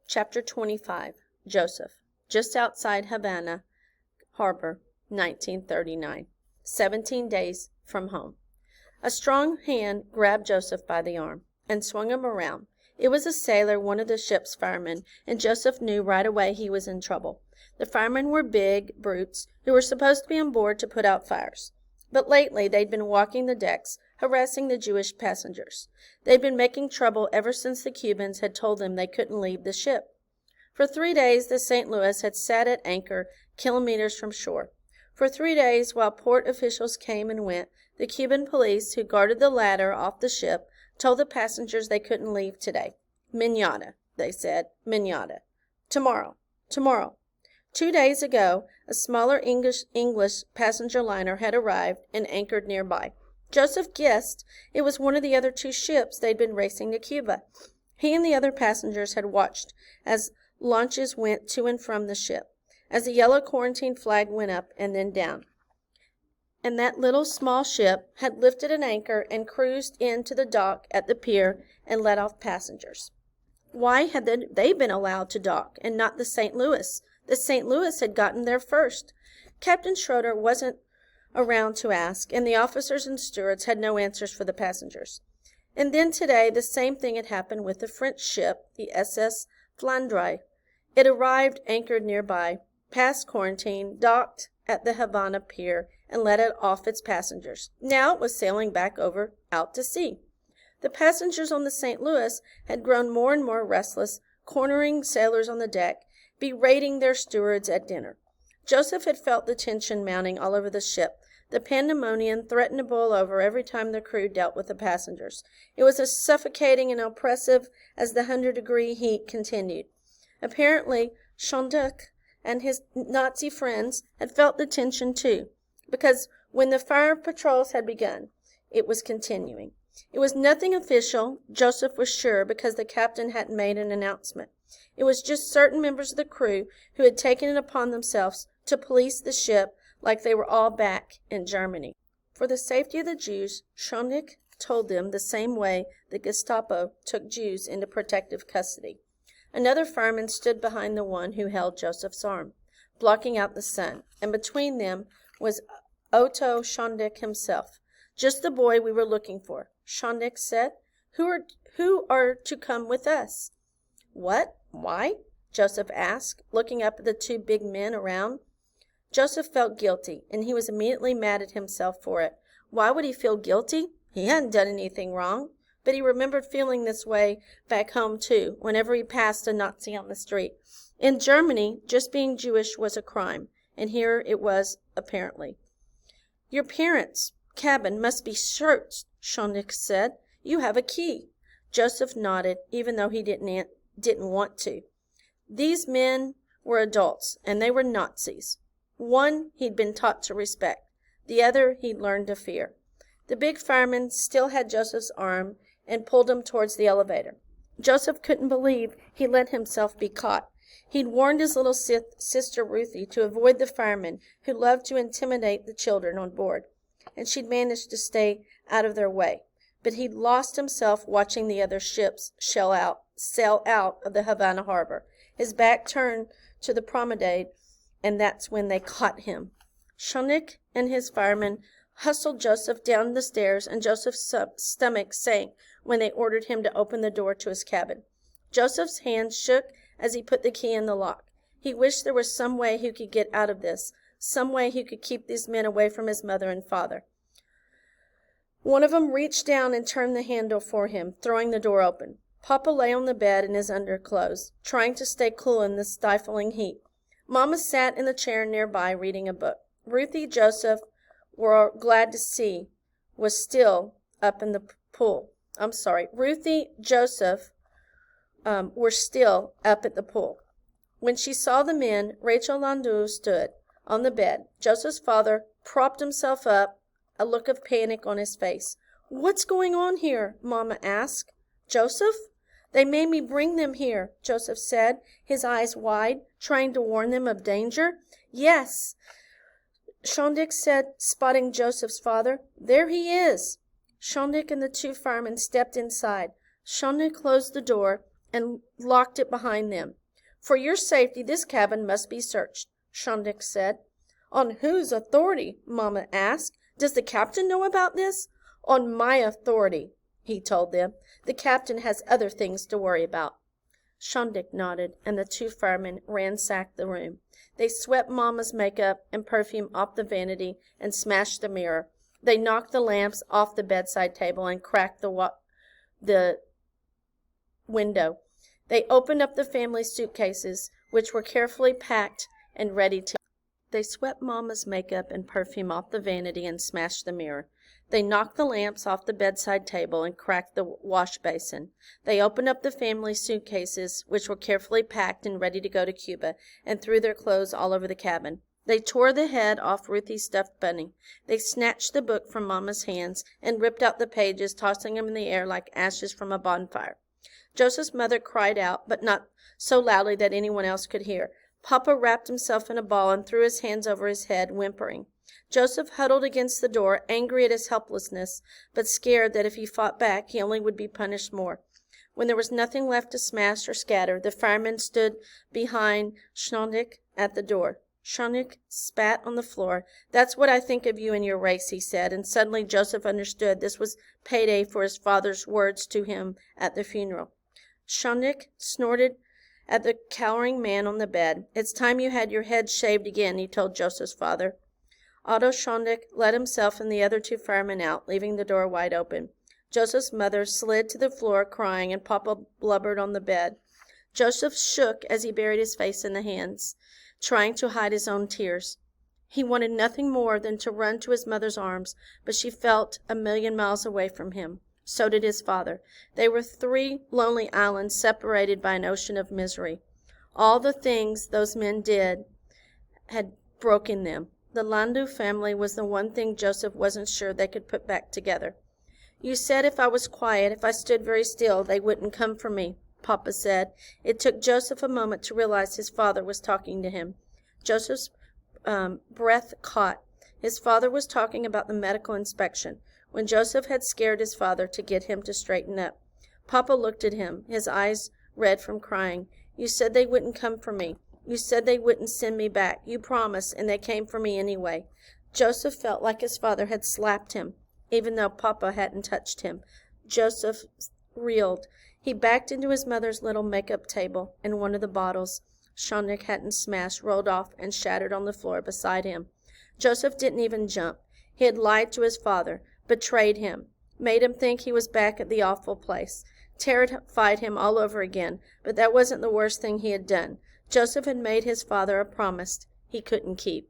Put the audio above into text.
Chapter 25. Joseph. Just outside Havana Harbor, 1939. 17 days from home. A strong hand grabbed Joseph by the arm and swung him around. It was a sailor, one of the ship's firemen, and Joseph knew right away he was in trouble. The firemen were big brutes who were supposed to be on board to put out fires. But lately they'd been walking the decks, harassing the Jewish passengers. They'd been making trouble ever since the Cubans had told them they couldn't leave the ship. For 3 days the St. Louis had sat at anchor kilometers from shore. For 3 days, while port officials came and went, the Cuban police, who guarded the ladder off the ship, told the passengers they couldn't leave today. Mañana, they said. Mañana. Tomorrow. Tomorrow. 2 days ago, a smaller English passenger liner had arrived and anchored nearby. Joseph guessed it was one of the other 2 ships they'd been racing to Cuba. He and the other passengers had watched as launches went to and from the ship, as the yellow quarantine flag went up and then down. And that little small ship had lifted an anchor and cruised into the dock at the pier and let off passengers. Why had they been allowed to dock and not the St. Louis? The St. Louis had gotten there first. Captain Schroeder wasn't around to ask, and the officers and stewards had no answers for the passengers. And then today the same thing had happened with the French ship, the SS Flandre. It arrived anchored nearby, passed quarantine, docked at the Havana pier, and let it off its passengers. Now it was sailing back out to sea. The passengers on the St. Louis had grown more and more restless, cornering sailors on the deck, berating their stewards at dinner. Joseph had felt the tension mounting all over the ship. The pandemonium threatened to boil over every time the crew dealt with the passengers. It was as suffocating and oppressive as the 100-degree heat continued. Apparently, Schonduck and his Nazi friends had felt the tension too, because when the fire patrols had begun, it was continuing. It was nothing official, Joseph was sure, because the captain hadn't made an announcement. It was just certain members of the crew who had taken it upon themselves to police the ship like they were all back in Germany. For the safety of the Jews, Schonduck told them the same way the Gestapo took Jews into protective custody. Another fireman stood behind the one who held Joseph's arm, blocking out the sun, and between them was Otto Schonduck himself. Just the boy we were looking for, Schonduck said. Who are to come with us? What? Why? Joseph asked, looking up at the 2 big men around. Joseph felt guilty, and he was immediately mad at himself for it. Why would he feel guilty? He hadn't done anything wrong. But he remembered feeling this way back home, too, whenever he passed a Nazi on the street. In Germany, just being Jewish was a crime, and here it was, apparently. Your parents' cabin must be searched, Schonduck said. You have a key. Joseph nodded, even though he didn't want to. These men were adults, and they were Nazis. One he'd been taught to respect. The other he'd learned to fear. The big fireman still had Joseph's arm and pulled him towards the elevator. Joseph couldn't believe he let himself be caught. He'd warned his little sister Ruthie to avoid the firemen who loved to intimidate the children on board, and she'd managed to stay out of their way. But he'd lost himself watching the other ships sail out of the Havana harbor. His back turned to the promenade, and that's when they caught him. Schonduck and his firemen hustled Joseph down the stairs, and Joseph's stomach sank when they ordered him to open the door to his cabin. Joseph's hand shook as he put the key in the lock. He wished there was some way he could get out of this, some way he could keep these men away from his mother and father. One of them reached down and turned the handle for him, throwing the door open. Papa lay on the bed in his underclothes, trying to stay cool in the stifling heat. Mama sat in the chair nearby were glad to see, was still up in the pool. Ruthie, Joseph were still up at the pool. When she saw the men, Rachel Landau stood on the bed. Joseph's father propped himself up, a look of panic on his face. What's going on here? Mama asked. Joseph? They made me bring them here, Joseph said, his eyes wide, trying to warn them of danger. Yes, Schonduck said, spotting Joseph's father. There he is. Schonduck and the 2 firemen stepped inside. Schonduck closed the door and locked it behind them. "For your safety, this cabin must be searched," Shondik said. "On whose authority?" Mama asked. "Does the captain know about this?" "On my authority," he told them. "The captain has other things to worry about." Shondik nodded, and the two firemen ransacked the room. They swept Mama's makeup and perfume off the vanity and smashed the mirror. They knocked the lamps off the bedside table and cracked the window. They opened up the family suitcases, which were carefully packed and ready to. They swept Mama's makeup and perfume off the vanity and smashed the mirror. They knocked the lamps off the bedside table and cracked the wash basin. They opened up the family suitcases, which were carefully packed and ready to go to Cuba, and threw their clothes all over the cabin. They tore the head off Ruthie's stuffed bunny. They snatched the book from Mama's hands and ripped out the pages, tossing them in the air like ashes from a bonfire. Joseph's mother cried out, but not so loudly that anyone else could hear. Papa wrapped himself in a ball and threw his hands over his head, whimpering. Joseph huddled against the door, angry at his helplessness, but scared that if he fought back, he only would be punished more. When there was nothing left to smash or scatter, the fireman stood behind Shondik at the door. Shondik spat on the floor. "That's what I think of you and your race," he said, and suddenly Joseph understood this was payday for his father's words to him at the funeral. Shondik snorted at the cowering man on the bed. "It's time you had your head shaved again," he told Joseph's father. Otto Shondik let himself and the other two firemen out, leaving the door wide open. Joseph's mother slid to the floor crying, and Papa blubbered on the bed. Joseph shook as he buried his face in the hands, trying to hide his own tears. He wanted nothing more than to run to his mother's arms, but she felt a million miles away from him. So did his father. They were three lonely islands separated by an ocean of misery. All the things those men did had broken them. The Landu family was the one thing Joseph wasn't sure they could put back together. "You said if I was quiet, if I stood very still, they wouldn't come for me," Papa said. It took Joseph a moment to realize his father was talking to him. Joseph's breath caught. His father was talking about the medical inspection, when Joseph had scared his father to get him to straighten up. Papa looked at him, his eyes red from crying. "You said they wouldn't come for me. You said they wouldn't send me back. You promised, and they came for me anyway." Joseph felt like his father had slapped him, even though Papa hadn't touched him. Joseph reeled. He backed into his mother's little makeup table, and one of the bottles Shondik hadn't smashed rolled off and shattered on the floor beside him. Joseph didn't even jump. He had lied to his father, betrayed him, made him think he was back at the awful place, terrified him all over again. But that wasn't the worst thing he had done. Joseph had made his father a promise he couldn't keep.